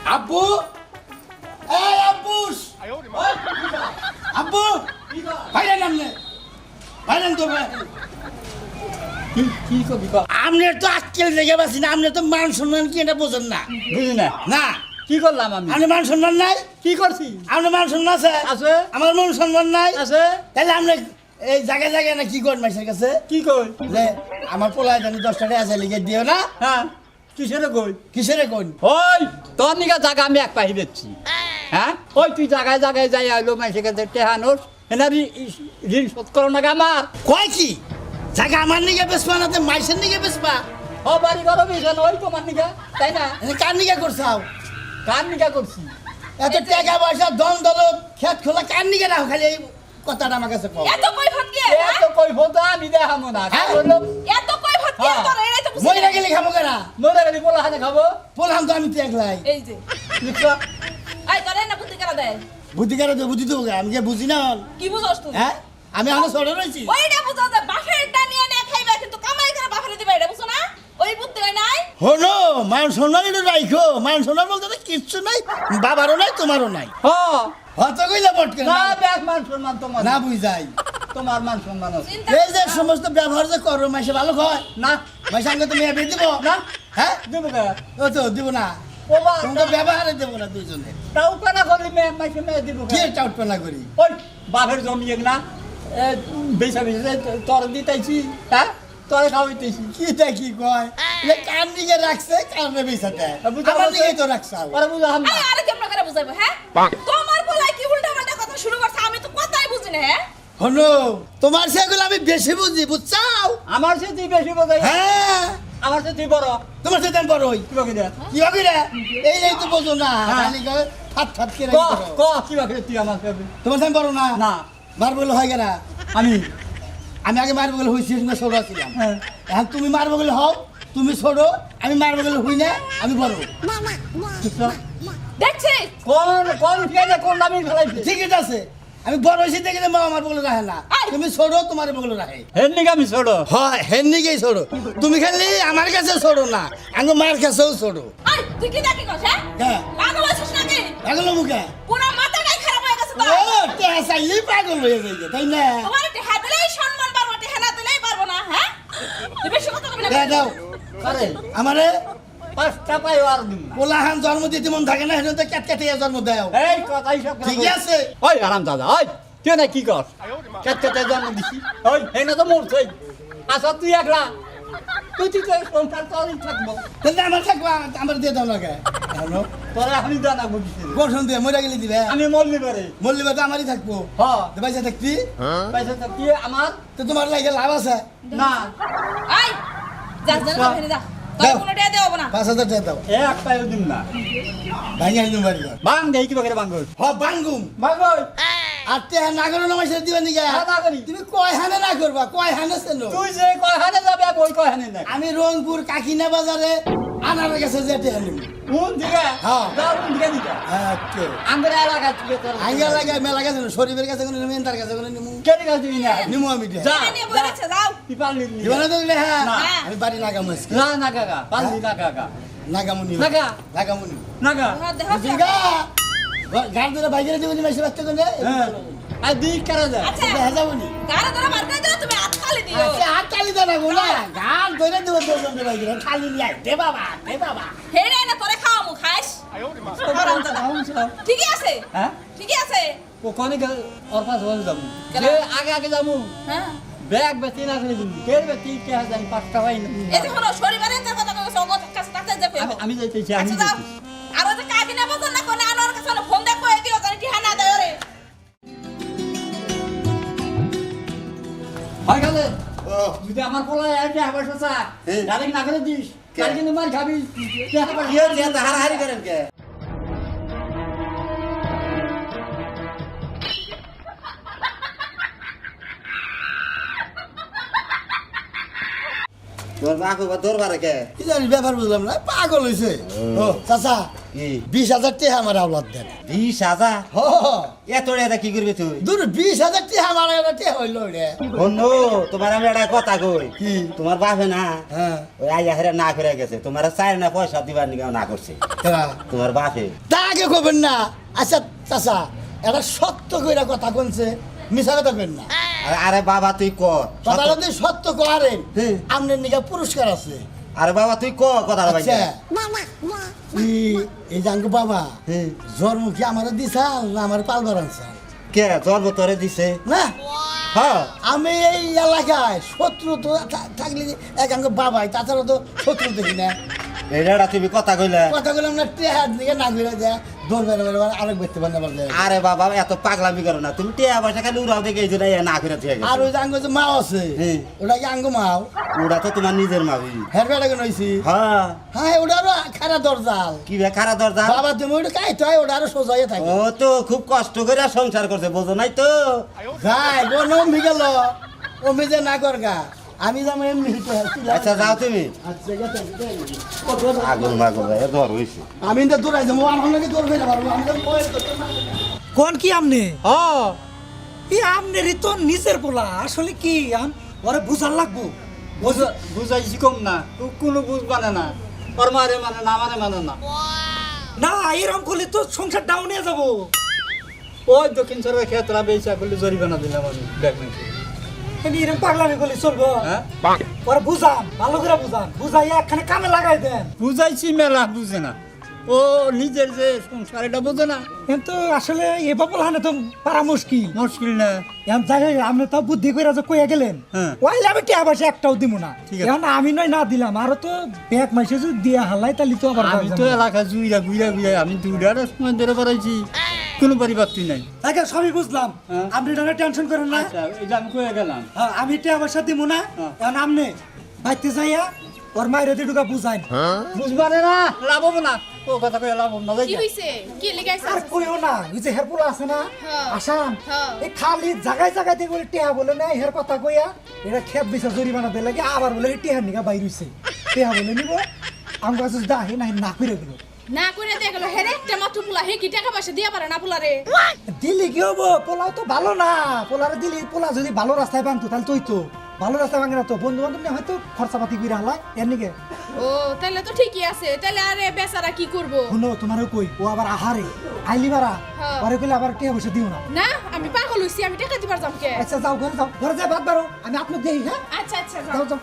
আব্বু এই আব্বুস আব্বু বাইরে নামলে বাইরে তো কি করবি আপনি তো আজকাল দেখে পাচ্ছি না আপনি তো মান সম্মান কি এটা বোঝেন না বুঝি না না কি করলাম আমি আপনি মান সম্মান নাই কি করছি আপনার মান সম্মান আছে আছে আমার মান সম্মান নাই আছে তাহলে আপনি এই জায়গায় জায়গায় না কি করেন মাসের কাছে কি কই যে আমার পোলায় জানি 10 টাকা আছে লিখে দিও না হ্যাঁ কিসের কই কিসেরে কোন ওই তোর নিকা জায়গা আমি এক পাহি বেচছি হ্যাঁ ওই তুই জায়গায় জায়গায় যাই আইলো মাসের কাছে টেহানোর এনারি ঋণ শোধ করো না আমার কয় কি জায়গা আমার নিকে বেসবা না মাইসের নিকে বেসবা ও বাড়ি করো বিশাল ওই তোমার নিকা তাই না কার নিকে করছাও কার নিকা করছি এত টাকা পয়সা দন দলত খেত খোলা কার নিকে রাখো খালি এই কথাটা আমার কাছে কও এত কই ভাত দিয়ে এত কই ফোন আমি দেখাবো না হ্যাঁ? এত কই ভাত দিয়ে হ্যাঁ। তোর এরাই তো বুঝি মইরা গেলে খাবো কেনা মরে গেলি বলা হাতে খাবো বললাম তো আমি দেখলাই এই যে লিখছো আই তোরে না বুদ্ধি করে দেয় বুদ্ধি করে তো বুদ্ধি দেবো আমি যে বুঝি না কি বুঝছস তুই হ্যাঁ আমি আমার ছোট রয়েছি ওইটা বুঝা যায় বাফেরটা নিয়ে নে খাইবা কিন্তু কামাই করে বাফেরে দিবা এটা বুঝছ না ওই বুদ্ধি হয় নাই হলো মান সম্মান একটু রাখো মান সম্মান বলতে তো কিচ্ছু নাই বাবারও নাই তোমারও নাই হ্যাঁ হত কইলে পটকে না ব্যাগ মান সম্মান তোমার না বুঝাই তোমার মান সম্মান আছে চিন্তা এই যে সমস্ত ব্যবহার যে করো মাসে ভালো হয় না মাসে আগে তুমি এবে দিব না হ্যাঁ দেবো কে ও তো দিব না ও বা তোমাকে ব্যবহারে দেবো না দুইজনে তাও কেনা করলি মেয়ে মাসে মেয়ে দিব কি কে চাউটপানা করি ওই বাপের জমি না বেসা বেসা তোর দিতেছি হ্যাঁ তোরে খাওয়াইতেছি কিটা কি কয় এ কান দিকে রাখছে কানে বেসাতে আমার দিকে তো রাখছাও ওরা বুঝা হাম আই আরে কেমন করে বুঝাইবো হ্যাঁ তোমার বলাই কি উল্টা পাল্টা কথা শুরু করছ আমি তো কথাই বুঝি না হ্যাঁ হলো তোমার সেগুলো আমি বেশি বুঝি বুঝছাও আমার সে তুই বেশি বোঝাই হ্যাঁ আমার সে তুই বড় তোমার সাথে আমি বড় হই কি বাকি দে কি হবে রে এই তো বোঝো না হ্যাঁ। খালি কয় ফাট ফাট করে ক করো। ক কি বাকি তুই আমার সাথে তোমার সাথে আমি বড় না না মার বলে হয় কেনা আমি আমি আগে মার বগলে হইছি না ছোট ছিলাম হ্যাঁ। এখন তুমি মার বগলে হও তুমি ছোট আমি মার বগলে হই না আমি বড় দেখছিস কোন কোন ফিরে কোন নামি ফেলাইছে ঠিক আছে আমি বড় হয়েছি দেখে মা আমার বগলে রাখে না আই। তুমি ছোট তোমার বগলে রাখে হেন নিকা আমি ছোট হয় হেন নিকেই ছোট তুমি খালি আমার কাছে ছোট না আঙ্গ মার কাছেও ছোট আই তুই কি দেখি কস হ্যাঁ হ্যাঁ পাগল আছিস নাকি পাগল মুখে পুরো মাথাটাই খারাপ হয়ে গেছে ও তোর টেহা চাইলেই পাগল হয়ে যাইবে তাই না তোমার টেহা দিলেই সম্মান পারবো টেহা না দিলেই পারবো না হ্যাঁ তুই বেশি কথা কবি না দেয়া দাও আরে আমারে পাঁচটা পাই আর দিন না পোলাহান জন্ম দিতে মন থাকে না সেটা তো ক্যাটকাটে জন্ম দেও এই কথাই সব ঠিক আছে ওই আরাম দাদা ওই তুই না কি কর কেটে জন্ম দিছি ওই এই না তো মরছই আচ্ছা তুই একলা তুই তুই তো সংসার তোরই থাকবো তাহলে আমার থাকবো আমার দিয়ে দাও লাগে হ্যালো তোরা এখনই জানা বুঝছিস গঠন দিয়ে মরে গেলে দিবে আমি মরলি পারে মল্লিবা তো আমারই থাকবো হ্যাঁ পয়সা থাকবি পয়সা তো কি আমার তো তোমার লাগে লাভ আছে না আই যা যা না ফেরে যা তোর কোনো টেহা দেব না 5,000 টাকা দাও এক পাইও দিন না ভাঙি আনি বাড়ি ঘর বাং দেই কি বাগের বাঙ্গর হ বাঙ্গুম বাঙ্গর আর তে নাগর নমাসে দিবেন নিগা হ্যাঁ, না করি। তুমি কয় হানে না করবা কয় হানে সেনো তুই যে কয়খানে যাবে ওই কয়খানে না আমি রংপুর কাকিনা বাজারে আনার কাছে যেতে হানি কোন দিকে হ্যাঁ। যাও কোন দিকে দিকে ওকে আমরা এলাকা থেকে তোর আইয়া লাগে মেলা কাছে শরীফের কাছে কোনো নিমু তার কাছে কোনো নিমু কেটে গেছে না নিমু আমি দে যা নিয়ে বলেছে যাও কি পারলি নি দিবানা তো দিলে হ্যাঁ না। আমি বাড়ি নাগামু আজকে না না কাকা পারলি না কাকা নাগামু নিমু নাগা। নাগামু নিমু নাগা হ্যাঁ দেহ বুঝিগা গাড় ধরে বাইরে দিবনি মাসে বাচ্চা কোনে হ্যাঁ আর দি করা যায় আচ্ছা দেখা যাবনি গাড়ি ধরে মার করে দিও তুমি হাত খালি দিও আচ্ছা হাত তালি দাও না গোলা গাড় ধরে দেব দুজন রে বাইরে খালি নিয়ে আয়। দে বাবা হেরে না তোরে খাওয়া মু খাইস ঠিকই আছে হ্যাঁ ঠিকই আছে ও কোনে গেল ওর পাশ বল যাবো কেন? যে আগে আগে যাবো হ্যাঁ ব্যাগ বেচি না করে দিবি কে বেচি কে জানি 5 টাকাই না এই যে হলো শরীরে যে কথা কইছো ওর কাছে কাছে যাবে আমি যাইতেছি আমি আচ্ছা যাও যাইতেছি আর ওই যে কাকি না বলছ না কোনে আনোর কাছে ফোন দেখো এই দিও জানি ঠিহা না দেয় রে হয় গেলে ও যদি আমার পোলায় আর কে হবে সসা হ্যাঁ। ডাইরেক্ট না করে দিস কে? কাল কিন্তু মার খাবি কে হবে ইয়ে যে হারাহারি করেন কে তোর মা কইবা দরবারে কে কি জানি ব্যাপার বুঝলাম না পাগল হইছে ও চাচা কি 20,000 টাকা আমার আওলাদ দেন 20,000 হ এত টাকা কি করবি তুই দূর 20,000 টাকা আমার টাকা হইল রে বন্ধু তোমার আমি একটা কথা কই কি? তোমার বাপে না হ্যাঁ ওই আইয়া হেরে না করে গেছে তোমার চাই না পয়সা দিবার নিকে না করছে কেরা? তোমার বাপে তা আগে কবেন না আচ্ছা চাচা এটা সত্য কইরা কথা কোনছে মিছা কথা কইন না আরে বাবা তুই ক কথা যদি সত্য করেন হ্যাঁ। আপনার নিকা পুরস্কার আছে আরে বাবা তুই ক কথা ভাই আচ্ছা এই জাঙ্গু বাবা হ্যাঁ। জন্ম কি আমার দিছাল না আমার পালবার আনছাল কে জন্ম তোরে দিছে না হ্যাঁ আমি এই এলাকায় শত্রু তো থাকলে একাঙ্গ বাবাই তাছাড়া তো শত্রু দেখি না এটা তুমি কথা কইলে কথা বললাম না টেহার দিকে না ঘুরে যায় দৌড় বেড়ে বেড়ে আরেক ব্যক্তি বান্ধব যায় আরে বাবা এত পাগলামি করো না তুমি টিয়া পয়সা খালি উড়াও দেখে এই জন্য না করে দিয়ে আর গেছে ওই যে আঙ্গ যে মাও আছে হ্যাঁ। ওটা কি আঙ্গ মাও ওটা তো তোমার নিজের মাবি হের বেড়া কেন হয়েছি হ্যাঁ হ্যাঁ ওটা আরো খারা দরজাল কি বে খারা দরজা বাবা তুমি ওটা খাইতে হয় ওটা আরো সোজাইয়ে থাকে ও তো খুব কষ্ট করে সংসার করছে বোঝো নাই তো যাই বোন অম্মি গেল অম্মি যে না করগা আমি যাবো এমনি হিতে আচ্ছা যাও তুমি আচ্ছা গেছে আগুন মাগুন ভাই জ্বর হয়েছে আমি তো দৌড়াই যাবো আমার নাকি দৌড়বে না পারবো আমি তো বয়স করতে না। কোন কি আমনে হ্যাঁ এই আমনেরই তো নিজের পোলা আসলে কি ওরে বুঝার লাগবো বুঝাইছি কম না কোনো বুঝবা না ওর মারে মানে না মানে না না এরকম করলে তো সংসার ডাউন হয়ে যাবো ওই দক্ষিণ সরের ক্ষেত্রে বেচা করলে জরিমানা দিলাম আমি দেখ নাকি আমি এরকম পাগলামি করলে চলবো হ্যাঁ ওরে বুঝান ভালো করে বুঝান বুঝাই একখানে কামে লাগাই দেন বুঝাইছি মেলা বুঝে না ও নিজের যে সংসার এটা বোঝে না কিন্তু আসলে এ বাপল হানে তো পারা মুশকিল মুশকিল না এখন যাই হোক, আপনি তো বুদ্ধি করে যে কইয়া গেলেন হ্যাঁ। ওইলে আমি টিয়া পয়সা একটাও দিব না ঠিক আছে। এখন আমি নয় না দিলাম আরো তো ব্যাগ মাইসে যদি দিয়া হালাই তাহলে তো আবার আমি তো এলাকা জুইরা ঘুরা ঘুরা আমি দুইটার সময় ধরে বেড়াইছি কোনো পরিবর্তন নাই আগে সবই বুঝলাম হ্যাঁ। আপনি এটা টেনশন করেন না আচ্ছা এটা আমি কয়ে গেলাম হ্যাঁ, আমি টিয়া পয়সা দিব না হ্যাঁ। এখন আপনি বাইতে যাইয়া ওর মায়ের দিটুকা বুঝাইন বুঝবারে না লাভ হবো না ও কথা কয়ে লাভ হবো না কি হইছে কি লেগাইছে আর কইও না ওই যে হেরপুলা আছে না হ্যাঁ। আসাম হ্যাঁ। এই খালি জায়গায় জায়গায় দিয়ে বলে টিয়া বলে না হের কথা কইয়া এটা খেপ দিছে জরিমানা দিলে লাগে আবার বলে টিয়ার নিকা বাইর হইছে টিয়া বলে নিব আমার কাছে দা হে না করে দিল না করে দিয়ে গেল হেরে একটা মাত্র পোলা হে কি টাকা পয়সা দিয়া পারে না পোলারে দিলি কি হবো পোলাও তো ভালো না পোলারে দিলি পোলা যদি ভালো রাস্তায় বানতো তাহলে তুই তো ভালো রাস্তায় ভাঙে না তো বন্ধু বান্ধব নিয়ে হয়তো খরচাপাতি করে হালা এর নিকে ও তাহলে তো ঠিকই আছে তাহলে আরে বেচারা কি করব শুনো তোমারও কই ও আবার আহারে আইলি বারা হ্যাঁ। পরে কইলে আবার টিয়া পয়সা দিও না না আমি পাগল হইছি আমি টাকা দিবার যাম কে আচ্ছা যাও ঘরে যাই ভাত বারো আমি আপনার দেই হ্যাঁ আচ্ছা আচ্ছা যাও। যাও যাও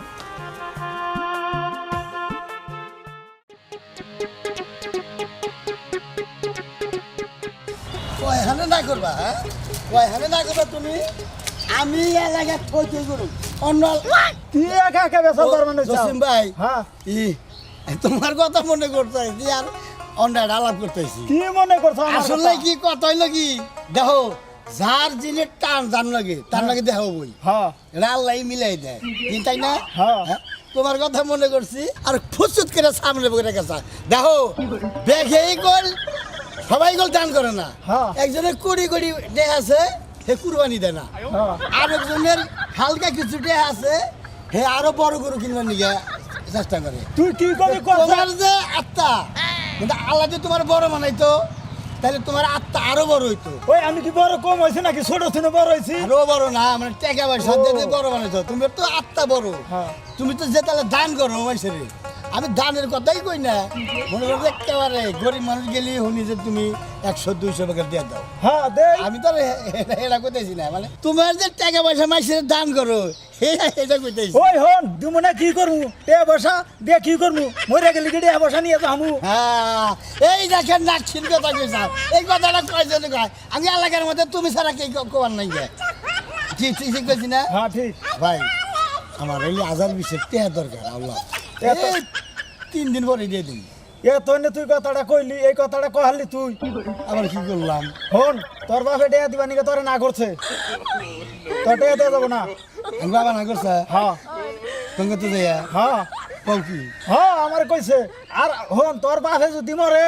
কয়খানে না করবা হ্যাঁ কয়খানে না করবা তুমি আমি এলাকায় থইতে করু অন্য তুই একা একা বেসাল তার মানে জসিম ভাই হ্যাঁ তোমার কথা মনে করতেছি আর অন্যায় আলাপ করতেছি কি মনে করছো আসলে কি কথা হইলো কি দেখো যার জিনিস টান জান লাগে তার লাগে দেখো বই হ্যাঁ এটা আল্লাহ মিলাই দেয় কিন্তু তাই না হ্যাঁ। হ্যাঁ? তোমার কথা মনে করছি আর ফুসুত করে সামনে বলে গেছে দেখো দেখেই গোল সবাই গোল দান করে না হ্যাঁ। একজনের কুড়ি কুড়ি দেহ আছে সে কুরবানি দেয় না হ্যাঁ। আর একজনের হালকা কিছু দেহ আছে হে আরো বড় গরু কিনবার নিয়ে চেষ্টা করে তুই কি করে তোমার যে আত্মা কিন্তু আল্লাহ যে তোমার বড় বানাইতো তাহলে তোমার আত্মা আরো বড় হইতো ওই আমি কি বড় কম হয়েছে নাকি ছোট ছোট বড় হয়েছি আরো বড় না মানে টাকা পয়সা দিয়ে বড় বানাইছো তুমি তো আত্মা বড় হ্যাঁ। তুমি তো যে তাহলে দান করো মানুষের আমি দানের কথাই কই না মনে করো যে একেবারে গরিব মানুষ গেলে শুনি যে তুমি 100-200 টাকা দিয়ে দাও হ্যাঁ দে আমি তো আর এটা কইতেছি না মানে তোমার যে টাকা পয়সা মানুষের দান করো এটা কইতেছি ওই হন দুমনে কি করমু টিয়া পয়সা দিয়ে কি করমু মরে গেলি কি টিয়া পয়সা নিয়ে যামু হ্যাঁ এই দেখেন নাকছিন কথা কইছা এই কথাটা কয়জন কয় আমি এলাকার মধ্যে তুমি ছাড়া কে কোয়ার নাই গে ঠিক ঠিক ঠিক কইছি না হ্যাঁ ঠিক ভাই আমার এই আজার বিশেষ টেহা দরকার আল্লাহ এত- এই 3 দিন পরে দিয়ে দিন এ তোনে তুই কথাটা কইলি এই কথাটা কহালি তুই আবার কি করলাম হন তোর বাপে টিয়া দিবা নিকে তোরে না করছে তোর টিয়া দিয়ে যাবো না আমি বাবা না করছে হ্যাঁ তোমাকে তো যাইয়া হ্যাঁ কও কি হ্যাঁ আমার কইছে আর হন তোর বাপে যদি মরে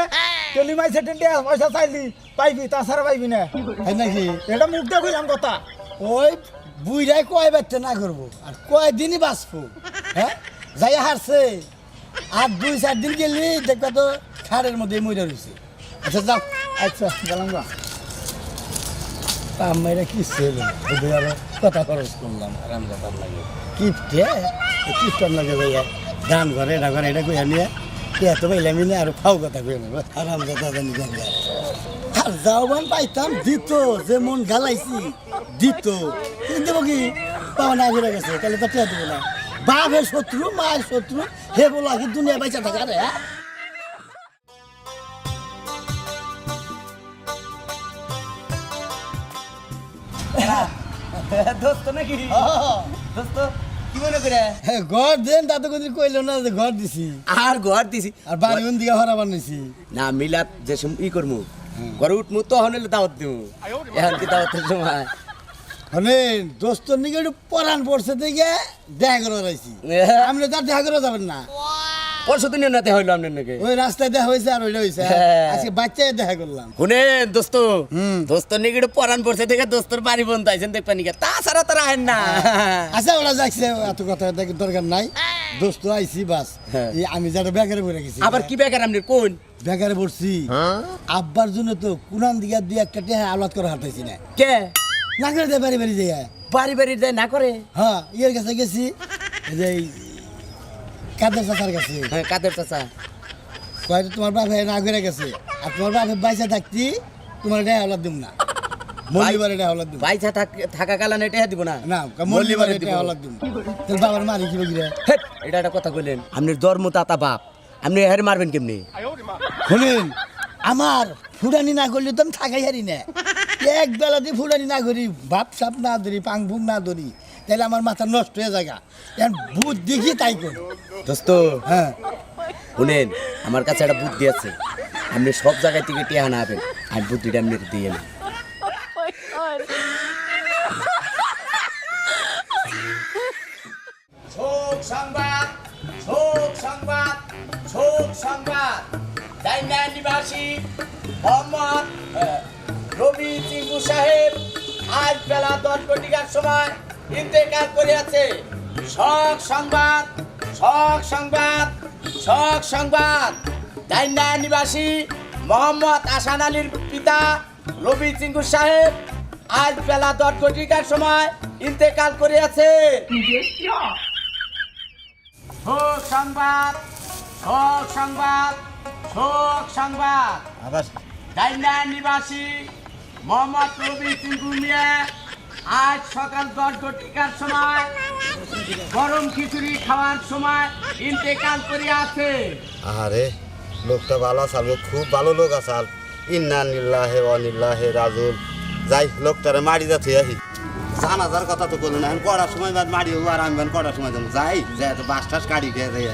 তেলি মাইছে টিয়া পয়সা চাইলি পাইবি তাছাড়া পাইবি না তাই নাকি এটা মুখ দিয়ে কইলাম কথা ওই বুইরাই কয় বাচ্চা না করবো আর কয় দিনই বাঁচবো হ্যাঁ যাইয়া হারছে আর 2-4 দিন গেলি দেখবা তো ছাড়ের মধ্যে মরে রয়েছে। আচ্ছা যাও, আচ্ছা গেলাম গা। আমরা কি সেবে ওদের আরো কথা খরচ করলাম আরাম যাবার লাগে কিপটে কিপটার লাগে ভাইয়া দান করে এটা করে এটা কইয়া নিয়ে এত পাইলাম না আর ফাও কথা কই নেব আরাম যাতা জানি গঙ্গা আর যাওয়ান পাইতাম দিত যে মন গালাইছি দিত কিন্তু দেবো কি পাওয়া না ঘুরে গেছে তাহলে তো টেয়া দেবো না বাপের শত্রু মায়ের শত্রু হে বলা কি দুনিয়া বাইচা থাকা রে দোস্ত নাকি দোস্ত কি মনে করে ঘর দেন তাতে কোনদিন কইল না যে ঘর দিছি আর ঘর দিছি আর বাড়ি কোন দিকে হরা বানাইছি না মিলাত যে ই করমু ঘরে উঠমু তখন হলে দাওয়াত দিমু এখন কি দাওয়াতের সময় মানে দোস্তর নিকে একটু পরাণ পড়ছে দেখে দেখা করে রাইছি আপনি তার দেখা করে যাবেন না পরশু দিন নাতে হইলো আপনার নাকি ওই রাস্তায় দেখা হয়েছে আর ওইটা হয়েছে হ্যাঁ। আজকে বাচ্চায় দেখা করলাম শুনেন দোস্ত দোস্তর নিকে একটু পরান পড়ছে থেকে দোস্তর বাড়ি বন্ধ আইছেন দেখবেন নিকে তাছাড়া তো রাহেন না আচ্ছা ওরা যাচ্ছে এত কথা দরকার নাই দোস্ত আইছি বাস হ্যাঁ। এই আমি যারা বেকারে পড়ে গেছি আবার কি বেকার আপনি কোন বেকারে পড়ছি আব্বার জন্য তো কুনান দিকে দুই একটা টেহা আলাদ করে হাঁটাইছি না কে না করে দেয় বাড়ি বাড়ি যাই বাড়ি বাড়ি যায় না করে হ্যাঁ ইয়ের কাছে গেছি এই যে এই কাদের চাচার কাছে হ্যাঁ কাদের চাচা কয় তোমার বাপে না করে গেছে আর তোমার বাপে বাইসা থাকতি তোমার এটা হলাদ দিব না মল্লিবারে এটা হলাদ দিব পয়সা থাকা কালানে এটা দিব না না মল্লিবারে এটা হলাদ দিব তোর বাবার মারি কি বগিরে হেট, এটা একটা কথা কইলেন আপনি ধর্ম তাতা বাপ আপনি হের মারবেন কেমনি শুনেন আমার ফুটানি না করলে তো আমি থাকাই হারি না এক বেলা দিয়ে ফুটানি না করি ভাত সাপ না ধরি পাং ভুং না ধরি তাহলে আমার মাথা নষ্ট হয়ে যায় এখন বুধ দেখি তাই করি দোস্ত হ্যাঁ শুনেন আমার কাছে একটা বুদ্ধি আছে আপনি সব জায়গায় থেকে টিয়া না হবেন আর বুদ্ধিটা আপনি দিয়ে না শোক সংবাদ শোক সংবাদ শোক সংবাদ ডাইনা নিবাসী মোহাম্মদ রবি চিঙ্গু সাহেব আজ বেলা 10 ঘটিকার সময় ইন্তেকাল করিয়াছে শোক সংবাদ শোক সংবাদ শোক সংবাদ ডাইনা নিবাসী মোহাম্মদ আসান আলীর পিতা রবি চিঙ্গু সাহেব আজ বেলা 10 ঘটিকার সময় ইন্তেকাল করিয়াছে শোক সংবাদ শোক সংবাদ শোক সংবাদ আবার ডাইনা নিবাসী মোহাম্মদ রবি চিঙ্গু মিয়া আজ সকাল 10 ঘটিকার সময় গরম খিচুড়ি খাওয়ার সময় ইন্তেকাল করিয়াছে আরে লোকটা ভালো আসাল খুব ভালো লোক আসাল ইন্না নিল্লাহে অনিল্লাহে রাজুল যাই লোকটারে মারি যাচ্ছে আহি জানাজার কথা তো বললো না এখন কড়ার সময় বাদ মারি হবো আর আমি কড়ার সময় যাবো যাই যাই তো বাস টাস কাটি খেয়ে যাই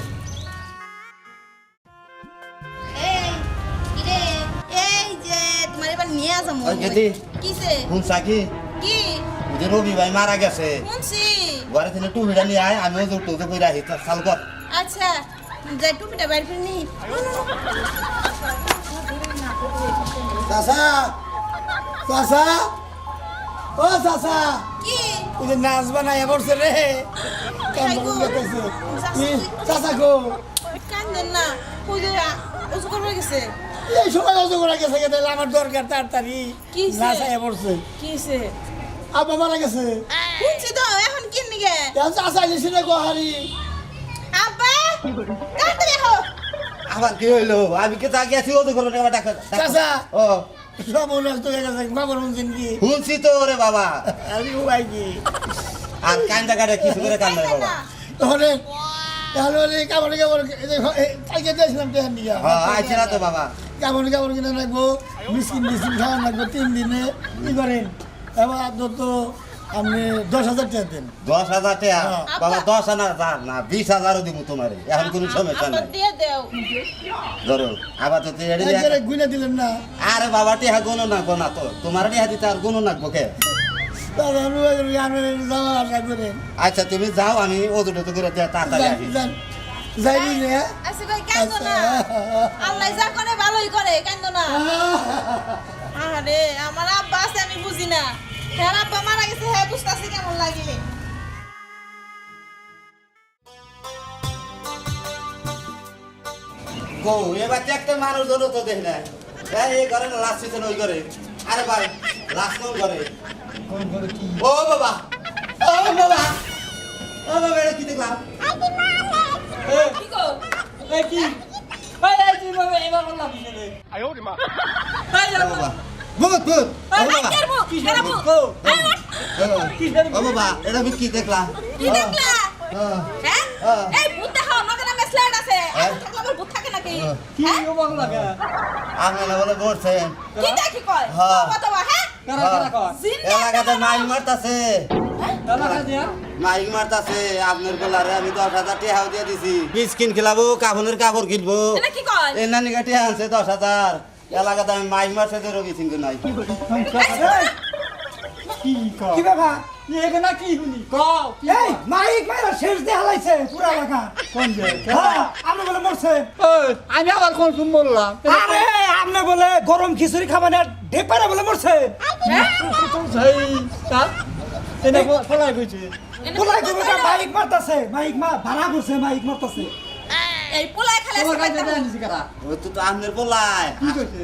এই কিরে এই যে তোমার এবার নিয়ে আসা মন ওই গেদি। কিসে শুনছা কি কি ওই যে রবি ভাই মারা গেছে শুনছি ঘরে থেকে টুপিটা নিয়ে আয় আমি ওই টুকে করে আহি চাল কর আচ্ছা যাই টুপিটা বাইর করে নি চাচা চাচা ও চাচা কি ওই যে নাচ বানাই বলছে রে কেমন লাগতেছে চাচা গো কান্দেন না ওই যে উঁচু করবে গেছে এই সময় অজু করে গেছে গেলে আমার দরকার তাড়াতাড়ি কি হইছে? নাচ আয়া পড়ছে কিসে আব্বা মারা গেছে শুনছি তো এখন কিনে গে চাচা লিখছি না গোহারি আব্বা তাড়াতাড়ি হো আবার কি হইলো আমি কে তা গেছি ওদের ঘরে ডাক্তার চাচা ও সব নষ্ট হয়ে গেছে বাবার শুনছেন কি শুনছি তো ওরে বাবা আমি ভাই কি আর কান্দা কাটে কিছু করে কান্দা বাবা তাহলে তাহলে কাপড় কাপড় কালকে দিয়েছিলাম টেহান দিকে হ্যাঁ আইছে না তো বাবা কাপড় কাপড় কিনে রাখবো মিসকিন খাওয়া লাগবো 3 দিনে কি করেন এবার তো আপনি 10,000 টাকা দেন 10,000 টাকা হ্যাঁ। বাবা 10,000 না 20,000 দিব তোমারে এখন কোনো সমস্যা আব্বা নাই দিয়ে দেও ধরো আবার তো তুই এড়িয়ে একবারে গুনে দিলেন না আরে বাবা টিহা গুনো না গোনা তো তোমার টিহা দিতে আর গুনো না কে তাহলে আমি যাওয়া আশা করেন আচ্ছা তুমি যাও আমি ওজুটো তো করে তাড়াতাড়ি আসি যাই বুঝলে আচ্ছা ভাই কান্দো না আল্লাহ যা করে ভালোই করে কান্দো না আরে আমার আব্বা আছে আমি বুঝি না হ্যাঁ আব্বা মারা গেছে হ্যাঁ বুঝতাছি কেমন লাগে কো এবার তো একটা মানুষ হলো তো দেখ না এই ঘরে না লাশ ছিল ওই ঘরে আরে ভাই লাশ কোন ঘরে কোন করে কি ও বাবা ও বাবা ও বাবা এটা কি দেখলাম কি গো এই কি এই এই তুই এবার বললাম কি রে এই ও বাবা ভূত ভূত ও বাবা কেরবো কেরবো ও বাবা এটা আমি কি দেখলাম কি দেখলা হ্যাঁ এই ভূত দেখো আমাকে নামে স্লাইড আছে আর থাকলে আবার ভূত থাকে নাকি কি বল লাগা আমি না বলে বলছে কি দেখি কয় হ্যাঁ। কত বা হ্যাঁ কারা কারা কর জিন্না এলাকাতে মাইক মারতাছে এলাকা দিয়া মাইক মারতাছে আপনার গোলারে আমি 10,000 টাকা দিয়ে দিছি বিস্কিন খেলাবো কাপড়ের কাপড় কিনবো এটা কি কয় এই নানি গাটি আনছে 10,000 এলাকাতে আমি মাইক মারছে তো রবি সিং নাই কি কর কি বাবা এখানে কি শুনি কও কি এই মাইক মাইরা শেষ দিয়ে হালাইছে পুরা এলাকা কোন যে হ্যাঁ আপনি বলে মরছে ওই আমি আবার কোন শুন বললাম আরে আপনি বলে গরম খিচুড়ি খাবেন আর ঢেপারে বলে মরছে সেই তা এনে ফলাই কইছে পোলাই কবে মাইক মারতাছে মাইক মা ভাড়া করছে মাইক মারতাছে এই পোলাই খেলে তোমার কাছে জানিস কারা ও তো আপনার বলাই কি কইছে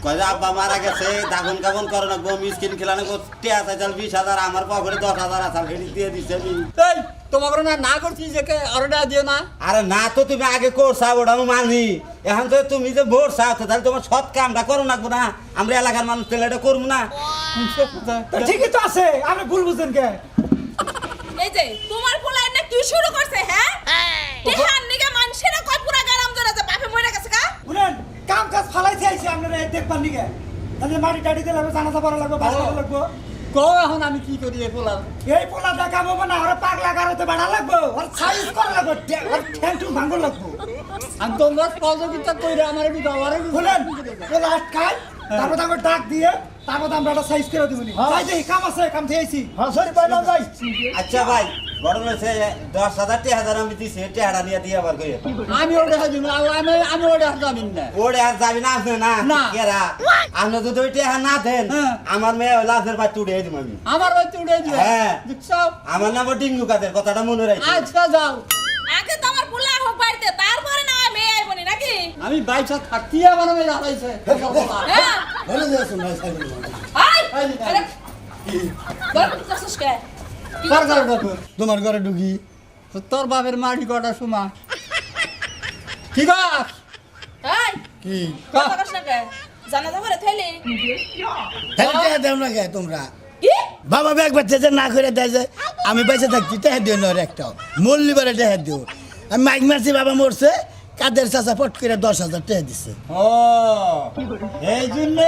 কয় যে আব্বা মারা গেছে দাগন কাবন করে না মিসকিন খেলানো টিয়া চাইছাল 20,000 আমার পকেটে 10,000 আছে ফেরি দিয়ে দিছে আমি এই তোমাকে না করছি যে কে অর্ডার দিও না আরে না তো তুমি আগে করছা ওটা আমি মানি এখন তো তুমি যে ভোট চাও তাহলে তোমার সৎ কামটা করো না না আমরা এলাকার মানুষ তাহলে এটা করবো না তো ঠিকই তো আছে আপনি ভুল বুঝছেন কে এই যে তোমার পোলাই না কি শুরু করছে হ্যাঁ টিহান নিগা মানুষেরা কয় পুরা গরম ধরে যে বাপে মরে গেছে কা শুনেন কাম কাজ ফালাইছে আইছে আপনারা দেখবার নিকে তাহলে মাটি টাটি দিলে জানাজা পড়া লাগবে বাসা লাগবে কও এখন আমি কি করি এ বলার এই পোলা দেখাবো না আর পাগলা গারোতে বাড়া লাগবে আর সাইজ করা লাগবে আর ঠ্যাংটু ভাঙল লাগবে আমি তোমরা সহযোগিতা কইরে আমার একটু দাও আর একটু শুনেন পোলা আটকায় তারপর তারপর ডাক দিয়ে তারপর আমরা একটা সাইজ করে দিবনি যাই যাই কাম আছে কাম থেয়েছি হ্যাঁ সরি পাই না যাই আচ্ছা ভাই বড় হয়েছে 10,000 টাকা আমি দিছি টাকা নিয়ে দিয়ে আবার কই আমি ওটা দিব আমি ওটা যাবি না ওরে আর যাবি না আপনি না না। কেরা আপনি যদি ওই টাকা না দেন হ্যাঁ। আমার মেয়ে হইলে আপনার বাচ্চা উড়িয়ে দিব আমি আমার বাড়ি উড়ে দিও হ্যাঁ। দেখছো আমার নাম ডিঙ্গু কাদের কথাটা মনে রাখি আজকে যাও আগে তো আমার পোলা হোক বাড়িতে তারপরে না হয় মেয়ে আইবনি নাকি আমি বাইচা থাকি আমার মেয়ে হারাইছে হ্যাঁ ভালো যাচ্ছে ভাই সাইকেল আই এই, আরে তোর কাছে কে কার কার বাপু তোমার ঘরে ঢুকি তোর বাপের মাটি কটা সুমা ঠিক আছে এই কি কথা কস না কে জানা করে থইলি তাহলে টেহা দেও না কে তোমরা কি বাবা ব্যাগ বাচ্চা যে না করে দেয় যে আমি বেঁচে থাকছি টেহা দিও না ওর একটাও মরলি বারে টেহা দিও আমি মাইক মারছি বাবা মরছে কাদের চাচা পট করে 10,000 টাকা দিছে ও এই জন্য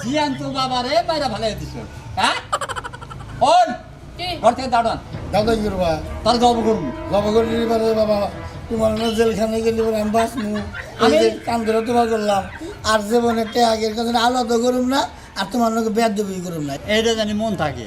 জিয়ান তো বাবারে মাইরা ভালো দিছ হ্যাঁ ওই কি ঘর থেকে দাঁড়ান দাদা করবা তার জব করবো জবা করে বারে বাবা তোমার না জেলখানে গেলি বলে আমি বাঁচমু আমি কাম ধরে তোমার করলাম আর জীবনে টেহা আগের কথা আলাদা করুম না আর তোমার লোক বেদ দেবই করুম না এইটা জানি মন থাকে